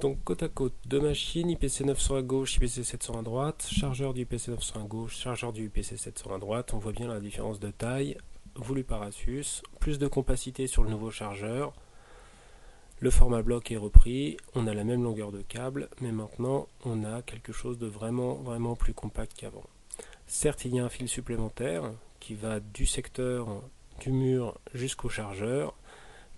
Donc côte à côte, deux machines, IPC 900 à gauche, IPC 700 à droite, chargeur du IPC 900 à gauche, chargeur du IPC 700 à droite. On voit bien la différence de taille voulue par Asus. Plus de compacité sur le nouveau chargeur. Le format bloc est repris, on a la même longueur de câble, mais maintenant on a quelque chose de vraiment plus compact qu'avant. Certes, il y a un fil supplémentaire qui va du secteur du mur jusqu'au chargeur,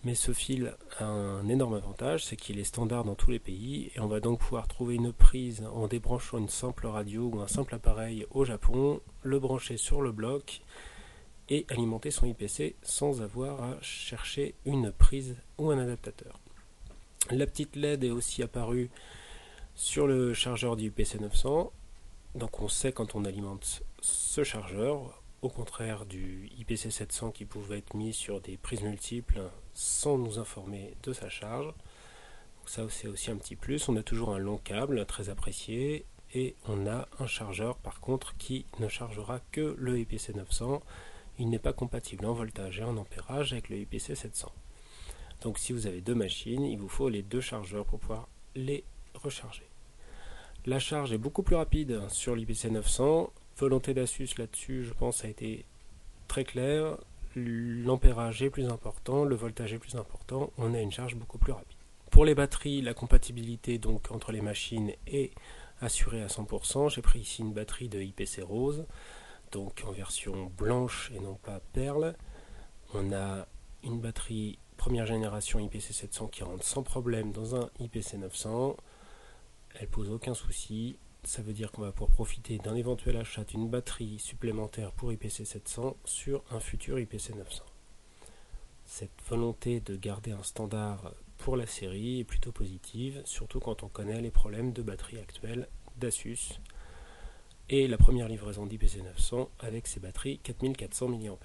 mais ce fil a un énorme avantage, c'est qu'il est standard dans tous les pays et on va donc pouvoir trouver une prise en débranchant une simple radio ou un simple appareil au Japon, le brancher sur le bloc et alimenter son IPC sans avoir à chercher une prise ou un adaptateur. La petite LED est aussi apparue sur le chargeur du IPC 900, donc on sait quand on alimente ce chargeur, au contraire du IPC 700 qui pouvait être mis sur des prises multiples sans nous informer de sa charge. Donc ça c'est aussi un petit plus. On a toujours un long câble très apprécié et on a un chargeur par contre qui ne chargera que le IPC 900. Il n'est pas compatible en voltage et en ampérage avec le IPC 700. Donc si vous avez deux machines, il vous faut les deux chargeurs pour pouvoir les recharger. La charge est beaucoup plus rapide sur l'IPC 900. Volonté d'Asus là-dessus, je pense, a été très claire. L'ampérage est plus important, le voltage est plus important, on a une charge beaucoup plus rapide. Pour les batteries, la compatibilité donc entre les machines est assurée à 100%. J'ai pris ici une batterie de IPC rose, donc en version blanche et non pas perle. On a une batterie première génération IPC 700 qui rentre sans problème dans un IPC 900. Elle pose aucun souci. Ça veut dire qu'on va pouvoir profiter d'un éventuel achat d'une batterie supplémentaire pour IPC 700 sur un futur IPC 900. Cette volonté de garder un standard pour la série est plutôt positive, surtout quand on connaît les problèmes de batterie actuelles d'Asus et la première livraison d'IPC 900 avec ses batteries 4400 mAh.